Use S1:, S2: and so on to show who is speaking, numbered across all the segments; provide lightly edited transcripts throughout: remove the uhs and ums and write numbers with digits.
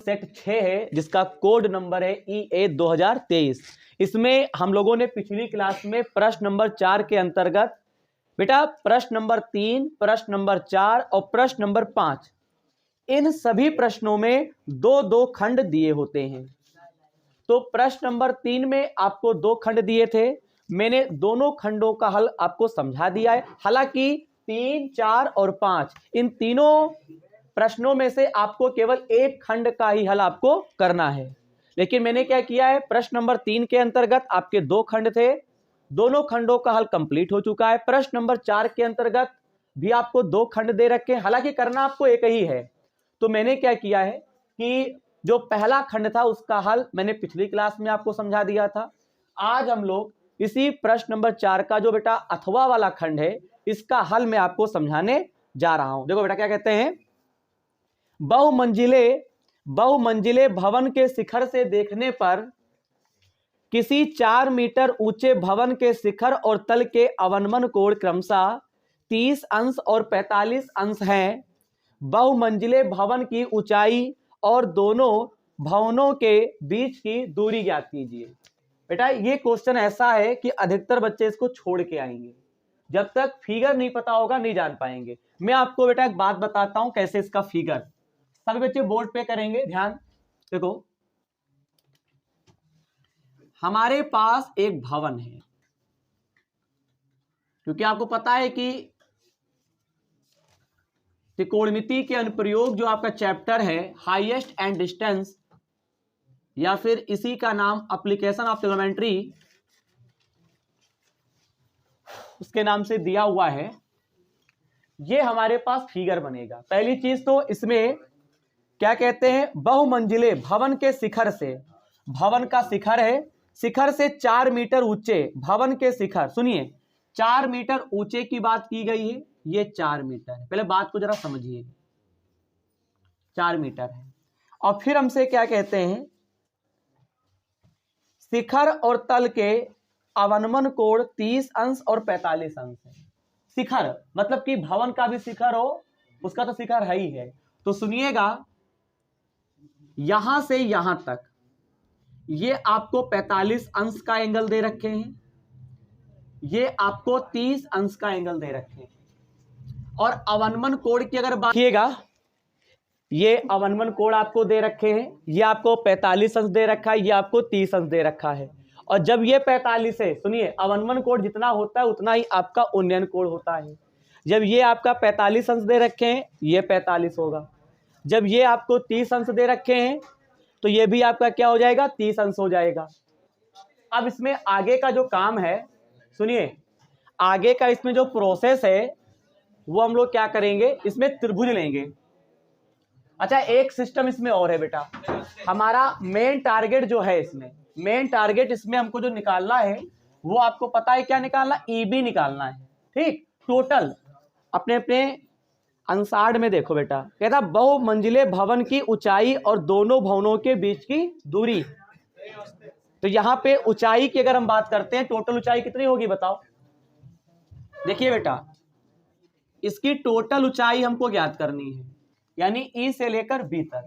S1: Set 6 है जिसका code number है EA 2023। इसमें हम लोगों ने पिछली क्लास में प्रश्न नंबर 4 के अंतर्गत बेटा प्रश्न नंबर 3, प्रश्न नंबर 4 और प्रश्न नंबर 5 इन सभी प्रश्नों में दो दो खंड दिए होते हैं। तो प्रश्न नंबर 3 में आपको 2 खंड दिए थे, मैंने दोनों खंडों का हल आपको समझा दिया है। हालांकि 3, 4 और 5 इन तीनों प्रश्नों में से आपको केवल एक खंड का ही हल आपको करना है, लेकिन मैंने क्या किया है, प्रश्न नंबर 3 के अंतर्गत आपके 2 खंड थे, दोनों खंडों का हल कंप्लीट हो चुका है। प्रश्न नंबर 4 के अंतर्गत भी आपको 2 खंड दे रखे हैं, हालांकि करना आपको एक ही है। तो मैंने क्या किया है कि जो पहला खंड था उसका हल मैंने पिछली क्लास में आपको समझा दिया था। आज हम लोग इसी प्रश्न नंबर 4 का जो बेटा अथवा वाला खंड है इसका हल मैं आपको समझाने जा रहा हूं। देखो बेटा क्या कहते हैं, बहुमंजिले भवन के शिखर से देखने पर किसी 4 मीटर ऊंचे भवन के शिखर और तल के अवनमन कोण क्रमशः 30 अंश और 45 अंश हैं। बहुमंजिले भवन की ऊंचाई और दोनों भवनों के बीच की दूरी ज्ञात कीजिए। बेटा ये क्वेश्चन ऐसा है कि अधिकतर बच्चे इसको छोड़ के आएंगे, जब तक फिगर नहीं पता होगा नहीं जान पाएंगे। मैं आपको बेटा एक बात बताता हूं कैसे इसका फिगर सभी बच्चे बोर्ड पे करेंगे ध्यान। देखो हमारे पास एक भवन है, क्योंकि आपको पता है कि त्रिकोणमिति के अनुप्रयोग जो आपका चैप्टर है हाईएस्ट एंड डिस्टेंस, या फिर इसी का नाम एप्लीकेशन ऑफ ट्रिग्नोमेट्री उसके नाम से दिया हुआ है। ये हमारे पास फिगर बनेगा। पहली चीज तो इसमें क्या कहते हैं, बहुमंजिले भवन के शिखर से, भवन का शिखर है, शिखर से 4 मीटर ऊंचे भवन के शिखर, सुनिए 4 मीटर ऊंचे की बात की गई है, ये 4 मीटर है। पहले बात को जरा समझिए, 4 मीटर है। और फिर हमसे क्या कहते हैं, शिखर और तल के अवनमन कोण 30 अंश और 45 अंश है। शिखर मतलब कि भवन का भी शिखर हो, उसका तो शिखर है ही है। तो सुनिएगा, यहां से यहां तक ये आपको 45 अंश का एंगल दे रखे हैं, ये आपको 30 अंश का एंगल दे रखे हैं। और अवनमन कोण की अगर बात कीजिएगा, ये अवनमन कोण आपको दे रखे हैं, ये आपको 45 अंश दे रखा है, ये आपको 30 अंश दे रखा है। और जब ये 45 है, सुनिए अवनमन कोण जितना होता है उतना ही आपका उन्नयन कोण होता है। जब ये आपका 45 अंश दे रखे हैं, ये 45 होगा। जब ये आपको 30 अंश दे रखे हैं तो ये भी आपका क्या हो जाएगा, 30 अंश हो जाएगा। अब इसमें आगे का जो काम है, सुनिए आगे का इसमें जो प्रोसेस है वो हम लोग क्या करेंगे, इसमें त्रिभुज लेंगे। अच्छा एक सिस्टम इसमें और है बेटा, हमारा मेन टारगेट जो है इसमें, मेन टारगेट इसमें हमको जो निकालना है वो आपको पता है क्या निकालना, EB निकालना है। ठीक, टोटल अपने अपने अंसार में देखो बेटा, कहता बहुमंजिले भवन की ऊंचाई और दोनों भवनों के बीच की दूरी। तो यहां पे ऊंचाई की अगर हम बात करते हैं, टोटल ऊंचाई कितनी होगी बताओ। देखिए बेटा इसकी टोटल ऊंचाई हमको ज्ञात करनी है, यानी E से लेकर B तक।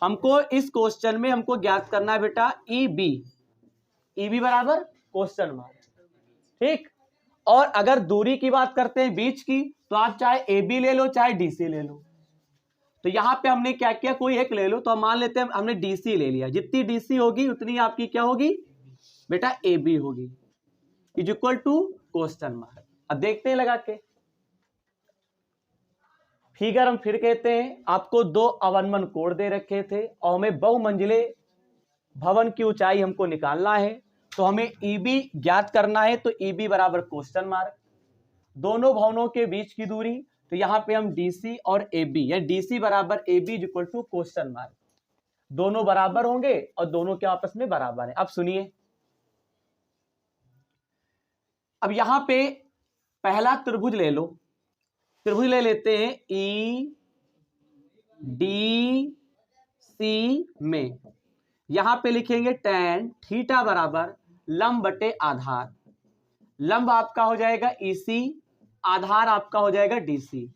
S1: हमको इस क्वेश्चन में हमको ज्ञात करना है बेटा EB बराबर क्वेश्चन मार्क। ठीक, और अगर दूरी की बात करते हैं बीच की, तो आप चाहे AB ले लो चाहे DC ले लो। तो यहां पे हमने क्या किया, कोई एक ले लो, तो हम मान लेते हैं हमने DC ले लिया, जितनी DC होगी उतनी आपकी क्या होगी बेटा AB होगी, is equal to question mark. अब देखते हैं लगा के फिगर। हम फिर कहते हैं आपको 2 अवनमन कोण दे रखे थे और हमें बहुमंजिले भवन की ऊंचाई हमको निकालना है, तो हमें EB ज्ञात करना है। तो EB बराबर क्वेश्चन मार्क, दोनों भवनों के बीच की दूरी, तो यहां पे हम DC और AB या DC बराबर AB equal to question mark, दोनों बराबर होंगे और दोनों के आपस में बराबर है। अब सुनिए, अब यहां पे पहला त्रिभुज ले लो, त्रिभुज ले लेते हैं EDC में, यहां पे लिखेंगे tan थीटा बराबर लंब बटे आधार। लंब आपका हो जाएगा EC, आधार आपका हो जाएगा DC।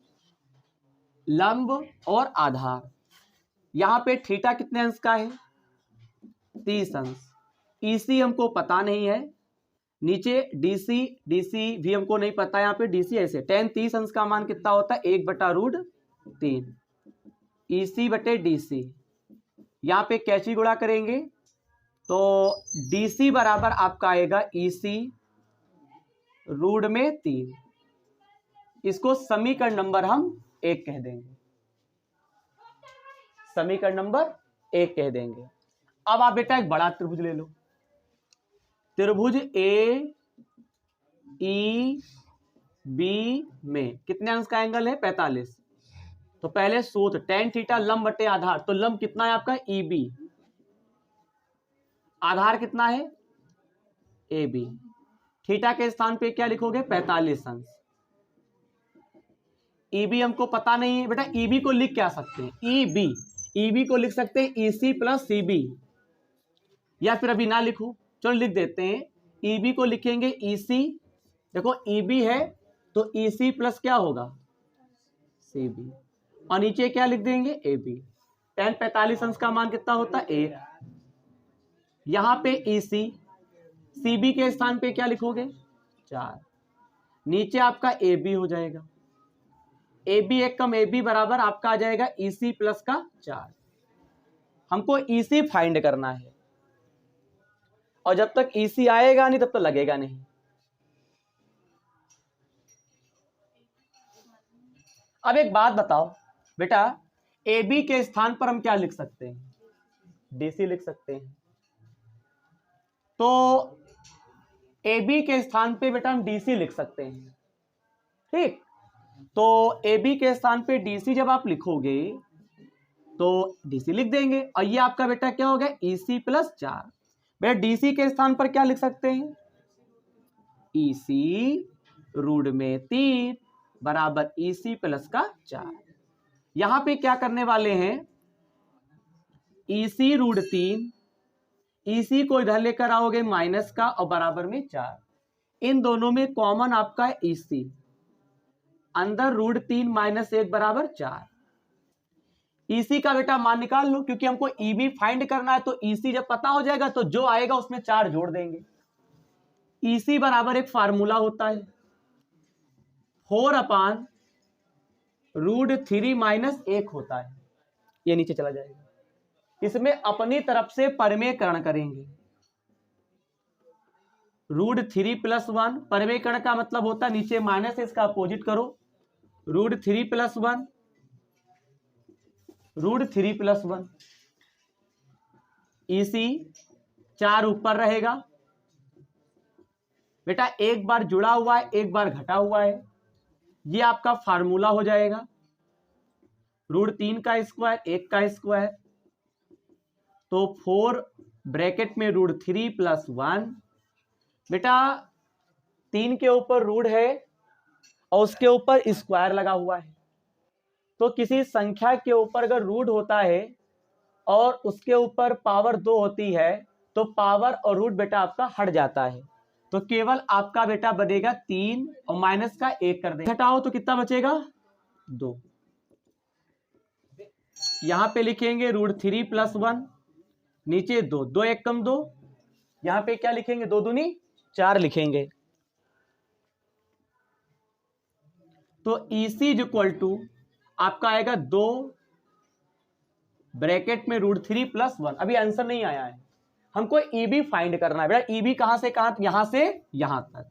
S1: लंब और आधार यहां पे थीटा कितने अंश का है? 30 अंश। ईसी हमको पता नहीं है, नीचे डीसी भी हमको नहीं पता, यहाँ पे डीसी ऐसे tan 30 अंश का मान कितना होता है? 1/√3 ईसी बटे डीसी। यहाँ पे कैची गुणा करेंगे तो डीसी बराबर आपका आएगा ईसी √3। इसको समीकरण नंबर हम 1 कह देंगे, समीकरण नंबर 1 कह देंगे। अब आप बेटा एक बड़ा त्रिभुज ले लो, त्रिभुज ए ई बी में कितने अंश का एंगल है? 45। तो पहले सूत्र tan थीटा लंब बटे आधार, तो लंब कितना है आपका? ई बी, आधार कितना है? A B. थीटा के स्थान पे क्या लिखोगे? 45 अंश। ईबी हमको पता नहीं है बेटा, ईबी को लिख क्या सकते हैं? ईबी को लिख सकते हैं ईसी प्लस सीबी, या फिर अभी ना लिखो, चलो लिख देते हैं। ईबी को लिखेंगे ईसी, देखो ईबी है तो ईसी प्लस क्या होगा? सीबी, और नीचे क्या लिख देंगे? एबी। tan 45 अंश का मान कितना होता है? 1। यहां पे ईसी, सीबी के स्थान पे क्या लिखोगे? 4। नीचे आपका एबी हो जाएगा, AB 1 कम AB बराबर आपका आ जाएगा EC प्लस का 4। हमको EC फाइंड करना है, और जब तक EC आएगा नहीं तब तक लगेगा नहीं। अब एक बात बताओ बेटा, AB के स्थान पर हम क्या लिख सकते हैं? DC लिख सकते हैं। तो AB के स्थान पे बेटा हम DC लिख सकते हैं, ठीक। तो AB के स्थान पे DC जब आप लिखोगे तो DC लिख देंगे, और ये आपका बेटा क्या हो गया? EC plus 4। बेटा DC के स्थान पर क्या लिख सकते हैं? EC √3 बराबर EC प्लस का 4। यहां पे क्या करने वाले हैं? EC √3, EC को इधर लेकर आओगे माइनस का, और बराबर में 4। इन दोनों में कॉमन आपका है EC, अंदर √3 - 1 बराबर 4। EC का बेटा मान निकाल लो, क्योंकि हमको EB फाइंड करना है, तो EC जब पता हो जाएगा तो जो आएगा उसमें 4 जोड़ देंगे। EC बराबर एक फार्मूला होता है 4/√3 - 1 होता है, ये नीचे चला जाएगा। इसमें अपनी तरफ से परमेयकरण करेंगे। √3 + 1, परमेयकरण का मतलब होता है नीचे माइनस है, इसका अपोजिट करो। √3 + 1, √3 + 1, EC 4 ऊपर रहेगा बेटा, एक बार जुड़ा हुआ है एक बार घटा हुआ है, ये आपका फार्मूला हो जाएगा। √3 का स्क्वायर 1 का स्क्वायर, तो 4 ब्रैकेट में √3 + 1। बेटा 3 के ऊपर रूट है और उसके ऊपर स्क्वायर लगा हुआ है, तो किसी संख्या के ऊपर अगर रूट होता है और उसके ऊपर पावर 2 होती है तो पावर और रूट बेटा आपका हट जाता है, तो केवल आपका बेटा बनेगा 3 और माइनस का 1 कर देंगे, घटाओ तो कितना बचेगा? 2। यहां पे लिखेंगे √3 + 1, नीचे 2, 2 1 कम 2, यहां पे क्या लिखेंगे? 2 दूनी 4 लिखेंगे। तो EC = आपका आएगा 2 ब्रैकेट में √3 + 1। अभी आंसर नहीं आया है, हमको EB फाइंड करना है बेटा। EB कहां से कहां? यहां से यहां तक।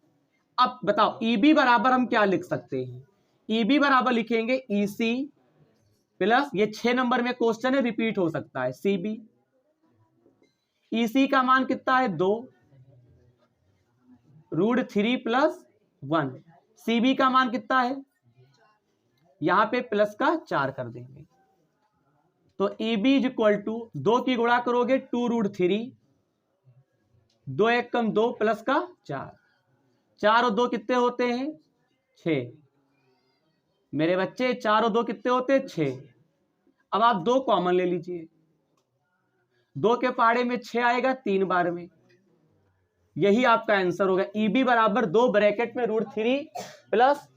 S1: अब बताओ EB बराबर हम क्या लिख सकते हैं? EB बराबर लिखेंगे EC प्लस, ये 6 नंबर में क्वेश्चन है, रिपीट हो सकता है, CB। EC का मान कितना है? 2 √3 + 1। CB का मान कितना है? यहां पे प्लस का 4 कर देंगे, तो EB = 2 की गुणा करोगे 2 √3, 2 1 कम 2 प्लस का 4, 4 और 2 कितने होते हैं? 6। मेरे बच्चे 4 और 2 कितने होते हैं? 6। अब आप 2 कॉमन ले लीजिए, 2 के पहाड़े में 6 आएगा 3 बार में, यही आपका आंसर होगा। EB बराबर 2 ब्रैकेट में √3 +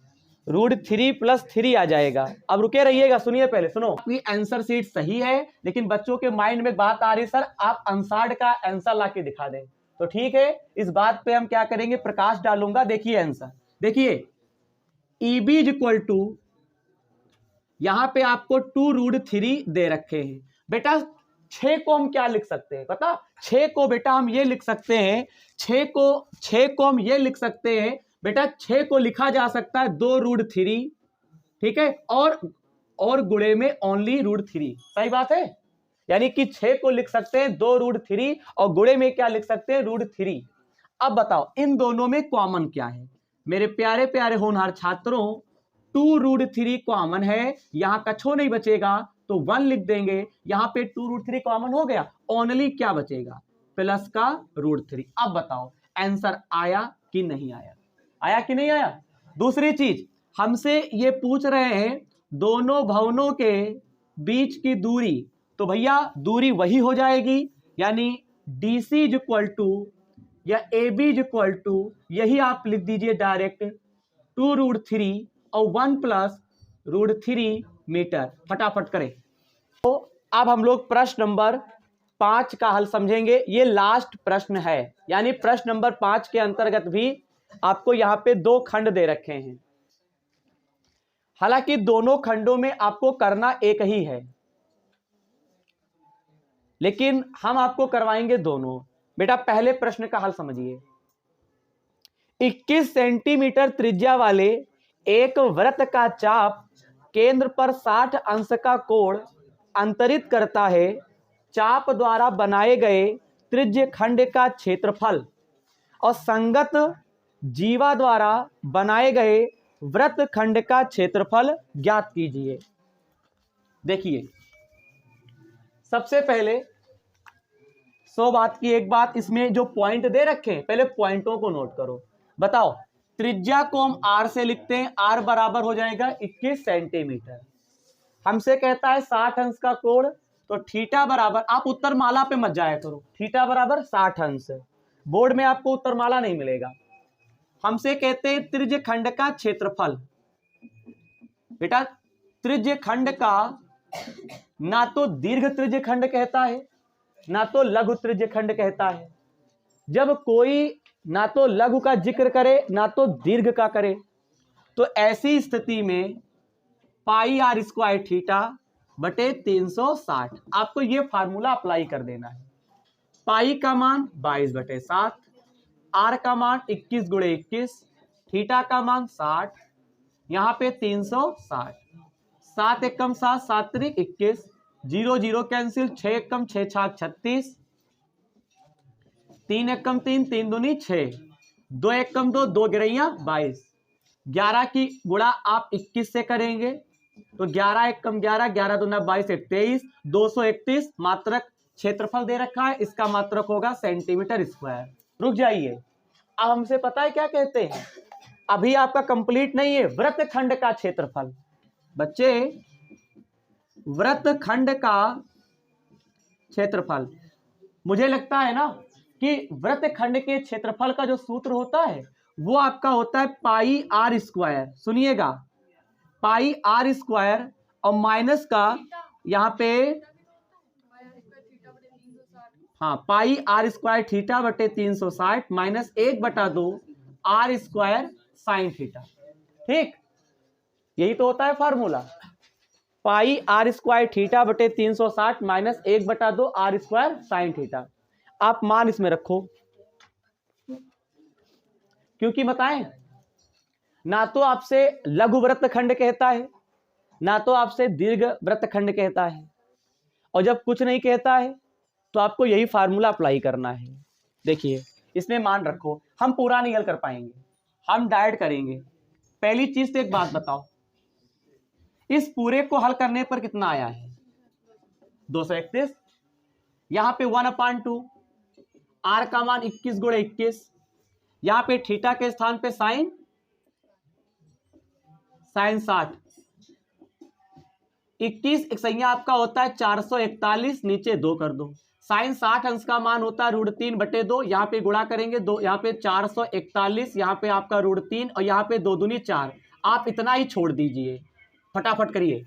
S1: √3 + 3 आ जाएगा। अब रुके रहिएगा, सुनिए पहले, सुनो। आपकी आंसर शीट सही है, लेकिन बच्चों के माइंड में बात आ रही, सर आप आंसर्ड का आंसर ला के दिखा दें। तो ठीक है, इस बात पे हम क्या करेंगे, प्रकाश डालूंगा। देखिए आंसर, देखिए EB = यहां पे आपको 2√3 दे रखे हैं। बेटा 6 को हम क्या लिख सकते हैं पता, 6 को बेटा हम ये लिख सकते हैं, 6 को हम ये लिख सकते हैं बेटा, 6 को लिखा जा सकता है 2√3, ठीक है, और गुणे में ओनली √3। सही बात है, यानी कि 6 को लिख सकते हैं 2√3 और गुणे में क्या लिख सकते हैं, √3। अब बताओ इन दोनों में कॉमन क्या है मेरे प्यारे प्यारे होनहार छात्रों, 2√3 कॉमन है, यहां कछो नहीं बचेगा तो 1 लिख देंगे। यहां पे 2√3 कॉमन हो गया, ओनली क्या बचेगा, प्लस का √3। अब बताओ आंसर आया कि नहीं आया, आया कि नहीं आया। दूसरी चीज हमसे ये पूछ रहे हैं दोनों भवनों के बीच की दूरी, तो भैया दूरी वही हो जाएगी, यानी DC = या AB = यही आप लिख दीजिए डायरेक्ट, 2√3 और 1 + √3 मीटर। फटाफट करें। तो अब हम लोग प्रश्न नंबर 5 का हल समझेंगे। ये लास्ट प्रश्न है, यानी प्रश्न नंबर 5 के अंतर्गत भी आपको यहां पे 2 खंड दे रखे हैं। हालांकि दोनों खंडों में आपको करना एक ही है, लेकिन हम आपको करवाएंगे दोनों। बेटा पहले प्रश्न का हल समझिए। 21 सेंटीमीटर त्रिज्या वाले एक वृत्त का चाप केंद्र पर 60 अंश का कोण अंतरित करता है। चाप द्वारा बनाए गए त्रिज्य खंड का क्षेत्रफल और संगत जीवा द्वारा बनाए गए वृत्त खंड का क्षेत्रफल ज्ञात कीजिए। देखिए सबसे पहले 100 बात की एक बात, इसमें जो पॉइंट दे रखे हैं पहले पॉइंटों को नोट करो। बताओ त्रिज्या को हम R से लिखते हैं, R बराबर हो जाएगा 21 सेंटीमीटर। हमसे कहता है 60 अंश का कोण, तो थीटा बराबर, आप उत्तर माला पे मत जाया करो, थीटा बराबर 60 अंश। बोर्ड में आपको उत्तर माला नहीं मिलेगा। हमसे कहते हैं त्रिज्य खंड का क्षेत्रफल। बेटा त्रिज्य खंड का ना तो दीर्घ त्रिज्य खंड कहता है ना तो लघु त्रिज्य खंड कहता है। जब कोई ना तो लघु का जिक्र करे ना तो दीर्घ का करे, तो ऐसी स्थिति में πr² थीटा बटे 360, आपको यह फार्मूला अप्लाई कर देना है। पाई का मान 22/7, आर का मान 21 × 21, थीटा का मान 60, यहां पे 360, 7 एकम 7, 7 त्रिक 21, 0 0 कैंसिल, 6 एकम 6 छाक 36, 3 एकम 3, 3 दूनी 6, 2 एकम 2, 2 गिरैया 22, 11 की गुणा आप 21 से करेंगे तो 11 एकम 11, 11 दूना 22, 23, 231 मात्रक क्षेत्रफल दे रखा है, इसका मात्रक होगा सेंटीमीटर स्क्वायर। रुक जाइए, अब हमसे पता है क्या कहते हैं, अभी आपका कंप्लीट नहीं है। वृत्त खंड का क्षेत्रफल, बच्चे वृत्त खंड का क्षेत्रफल, मुझे लगता है ना कि वृत्त खंड के क्षेत्रफल का जो सूत्र होता है वो आपका होता है πr²। सुनिएगा πr² और माइनस का यहां पे, हाँ πr² थीटा बटे 360 माइनस 1/2 r² साइन थीटा। ठीक, यही तो होता है फार्मूला, πr² थीटा बटे 360 माइनस 1/2 r² साइन थीटा। आप मान इसमें रखो, क्योंकि बताएं ना तो आपसे लघु वृत्त खंड कहता है ना तो आपसे दीर्घ वृत्त खंड कहता है, और जब कुछ नहीं कहता है तो आपको यही फार्मूला अप्लाई करना है। देखिए इसमें मान रखो, हम पूरा नहीं हल कर पाएंगे, हम डायरेक्ट करेंगे। पहली चीज तो एक बात बताओ, इस पूरे को हल करने पर कितना आया है, 231। यहां पे 1/2, आर का मान 21 × 21, यहां पे थीटा के स्थान पे साइन 60, 21 एक संख्या आपका होता है 441, नीचे 2 कर दो। साइन 60 अंश का मान होता है √3/2, यहां पे गुणा करेंगे 2, यहां पे 441, यहां पे आपका √3 और यहां पे 2 दूनी 4। आप इतना ही छोड़ दीजिए, फटाफट करिए।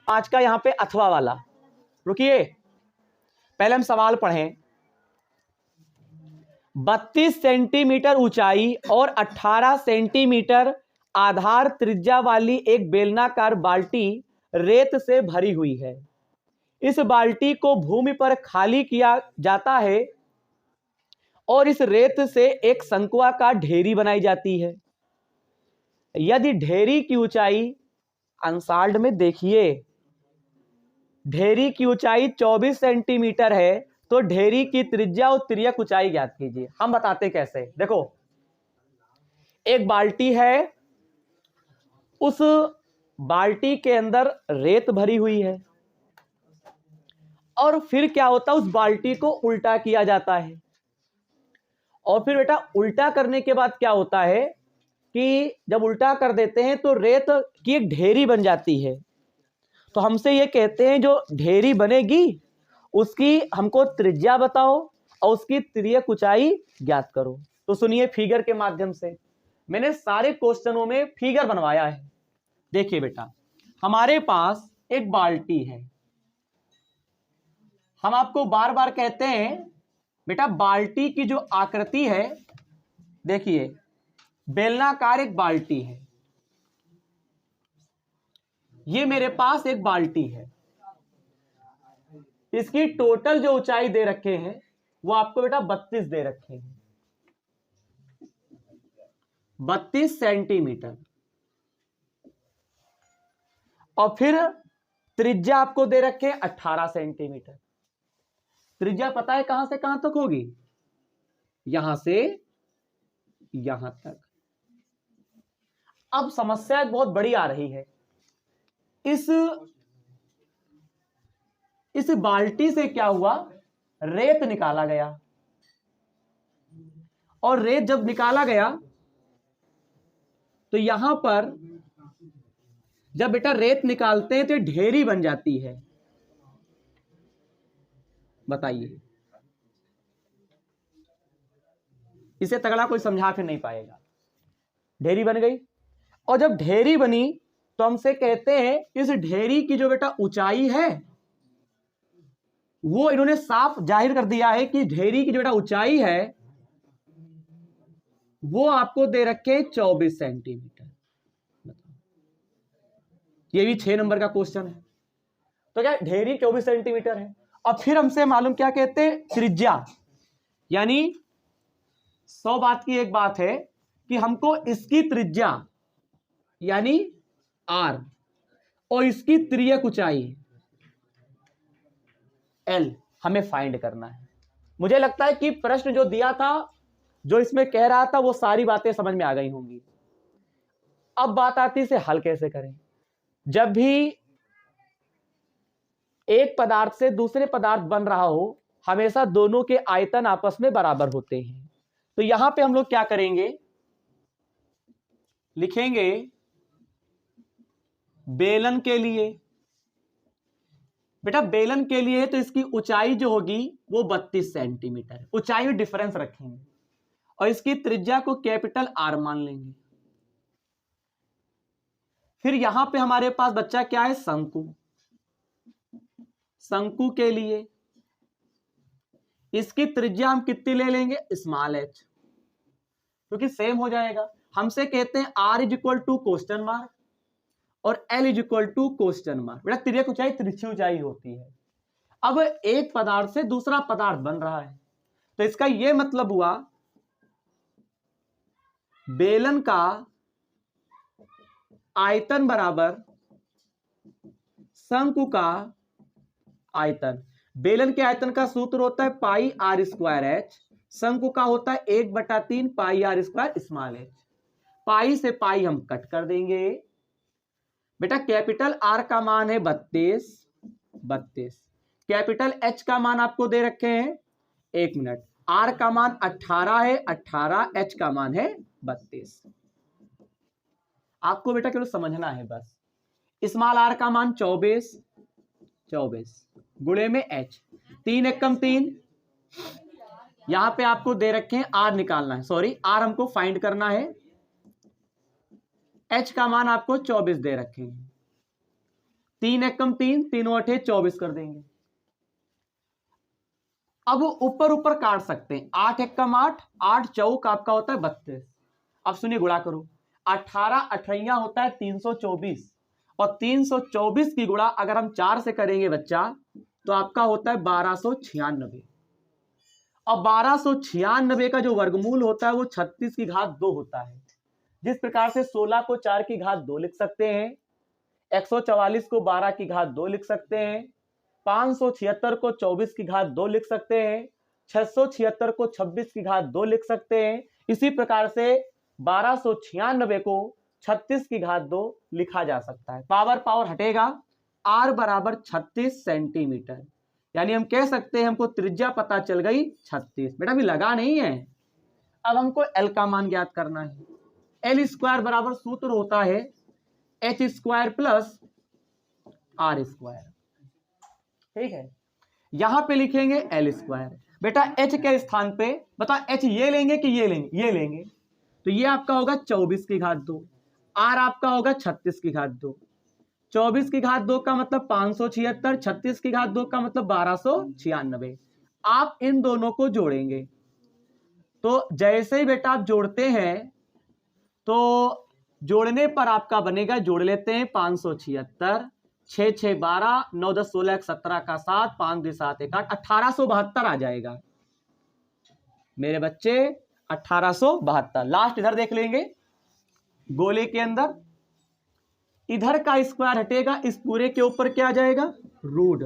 S1: आज का यहां पे अथवा वाला, रुकिए पहले हम सवाल पढ़ें। 32 सेंटीमीटर ऊंचाई और 18 सेंटीमीटर आधार त्रिज्या वाली एक बेलनाकार बाल्टी रेत से भरी हुई है। इस बाल्टी को भूमि पर खाली किया जाता है और इस रेत से एक शंक्वाकार ढेरी बनाई जाती है। यदि ढेरी की ऊंचाई, अनसाल्ड में देखिए, ढेरी की ऊंचाई 24 सेंटीमीटर है तो ढेरी की त्रिज्या और तिर्यक ऊंचाई ज्ञात कीजिए। हम बताते कैसे, देखो एक बाल्टी है, उस बाल्टी के अंदर रेत भरी हुई है और फिर क्या होता है, उस बाल्टी को उल्टा किया जाता है और फिर बेटा उल्टा करने के बाद क्या होता है कि जब उल्टा कर देते हैं तो रेत की एक ढेरी बन जाती है। तो हमसे ये कहते हैं जो ढेरी बनेगी उसकी हमको त्रिज्या बताओ और उसकी तिर्यक ऊंचाई ज्ञात करो। तो सुनिए फिगर के माध्यम से, मैंने सारे क्वेश्चनों में फिगर बनवाया है। देखिए बेटा, हमारे पास एक बाल्टी है, हम आपको बार बार कहते हैं बेटा बाल्टी की जो आकृति है, देखिए बेलनाकार एक बाल्टी है, ये मेरे पास एक बाल्टी है, इसकी टोटल जो ऊंचाई दे रखे हैं वो आपको बेटा 32 दे रखे हैं, 32 सेंटीमीटर। और फिर त्रिज्या आपको दे रखे हैं 18 सेंटीमीटर। त्रिज्या पता है कहां से कहां तक होगी, यहां से यहां तक। अब समस्या बहुत बड़ी आ रही है, इस बाल्टी से क्या हुआ, रेत निकाला गया और रेत जब निकाला गया तो यहां पर जब बेटा रेत निकालते हैं तो ढेरी बन जाती है। बताइए, इसे तगड़ा कोई समझा फिर नहीं पाएगा। ढेरी बन गई और जब ढेरी बनी तो हमसे कहते हैं इस ढेरी की जो बेटा ऊंचाई है वो इन्होंने साफ जाहिर कर दिया है कि ढेरी की जो बेटा ऊंचाई है वो आपको दे रखे 24 सेंटीमीटर। ये भी 6 नंबर का क्वेश्चन है। तो क्या ढेरी 24 सेंटीमीटर है और फिर हमसे मालूम क्या कहते हैं, त्रिज्या। यानी 100 बात की एक बात है कि हमको इसकी त्रिज्या यानी r और इसकी तिर्यक ऊंचाई l हमें फाइंड करना है। मुझे लगता है कि प्रश्न जो दिया था, जो इसमें कह रहा था, वो सारी बातें समझ में आ गई होंगी। अब बात आती है इसे हल कैसे करें। जब भी एक पदार्थ से दूसरे पदार्थ बन रहा हो हमेशा दोनों के आयतन आपस में बराबर होते हैं। तो यहां पे हम लोग क्या करेंगे, लिखेंगे बेलन के लिए, बेटा बेलन के लिए तो इसकी ऊंचाई जो होगी वो 32 सेंटीमीटर, ऊंचाई में डिफरेंस रखेंगे और इसकी त्रिज्या को कैपिटल R मान लेंगे। फिर यहां पे हमारे पास बच्चा क्या है, शंकु। शंकु के लिए इसकी त्रिज्या हम कितनी ले लेंगे, स्मॉल h, क्योंकि सेम हो जाएगा। हमसे कहते हैं R is equal to question mark और L is equal to question mark. बेटा तिर्यक ऊंचाई तिरछी ऊंचाई होती है। अब एक पदार्थ से दूसरा पदार्थ बन रहा है तो इसका यह मतलब हुआ बेलन का आयतन बराबर शंकु का आयतन। बेलन के आयतन का सूत्र होता है पाई r स्क्वायर h, शंकु का होता है 1/3 पाई r स्क्वायर स्मॉल h। पाई से पाई हम कट कर देंगे। बेटा कैपिटल R का मान है 32, कैपिटल H का मान आपको दे रखे हैं, एक मिनट, R का मान 18 है 18, H का मान है 32। आपको बेटा केवल समझना है बस। स्मॉल r का मान 24 गुणे में h, 3 एकम 3। यहां पे आपको दे रखे हैं r निकालना है, सॉरी r हमको फाइंड करना है। h का मान आपको 24 दे रखे हैं। 3 एकम 3, 3 8 24 कर देंगे। अब ऊपर ऊपर काट सकते हैं। 8 एकम 8, 8 चौक आपका होता है 32। अब सुनिए गुणा करो। 18 अठैया होता है 324 और 324 की गुणा अगर हम 4 से करेंगे बच्चा तो आपका होता है 1296। और 1296 का जो वर्गमूल होता है वो 36 की घात 2 होता है। जिस प्रकार से 16 को 4 की घात 2 लिख सकते हैं, 144 को 12 की घात 2 लिख सकते हैं, 576 को 24 की घात 2 लिख सकते हैं, 676 को 26 की घात 2 लिख सकते हैं। इसी प्रकार से 1296 को 36 की घात 2 लिखा जा सकता है। पावर हटेगा, r बराबर 36 सेंटीमीटर, यानी हम कह सकते हैं हमको त्रिज्या पता चल गई 36। बेटा अभी लगा नहीं है, अब हमको l का मान ज्ञात करना है। l स्क्वायर बराबर सूत्र होता है h square plus r square. ठीक है, यहां पे लिखेंगे l स्क्वायर। बेटा h के स्थान पे बता h ये लेंगे कि ये लेंगे? ये लेंगे, तो ये आपका होगा 24 की घात 2, r आपका होगा 36 की घात 2। 24 की घात 2 का मतलब 576, 36 की घात 2 का मतलब 1296। आप इन दोनों को जोड़ेंगे तो जैसे ही बेटा आप जोड़ते हैं तो जोड़ने पर आपका बनेगा, जोड़ लेते हैं 576, 6 6 12, 9 10 16 17 का 7, 5 2 7 1 8, 1872 आ जाएगा मेरे बच्चे, 1872। लास्ट इधर देख लेंगे, गोले के अंदर इधर का स्क्वायर हटेगा, इस पूरे के ऊपर क्या आ जाएगा? रूट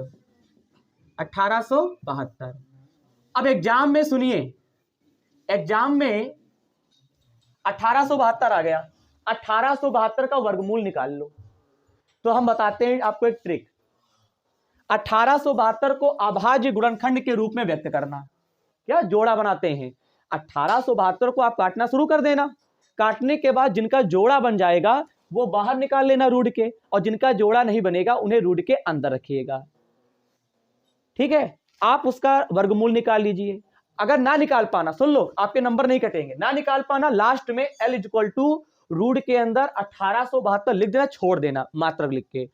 S1: 1872। अब एग्जाम में सुनिए, एग्जाम में 1872 आ गया, 1872 का वर्गमूल निकाल लो। तो हम बताते हैं आपको एक ट्रिक। 1872 को अभाज्य गुणनखंड के रूप में व्यक्त करना। क्या जोड़ा बनाते हैं, 1872 को आप काटना शुरू कर देना, काटने के बाद जिनका जोड़ा बन जाएगा वो बाहर निकाल लेना रूट के, और जिनका जोड़ा नहीं बनेगा उन्हें रूट के अंदर रखिएगा। ठीक है, आप उसका वर्गमूल निकाल लीजिए। अगर ना निकाल पाना, सुन लो, आपके नंबर नहीं कटेंगे, ना निकाल पाना लास्ट में l इक्वल टू रूट के अंदर 1872 लिख देना, छोड़ देना मात्रक लिख के।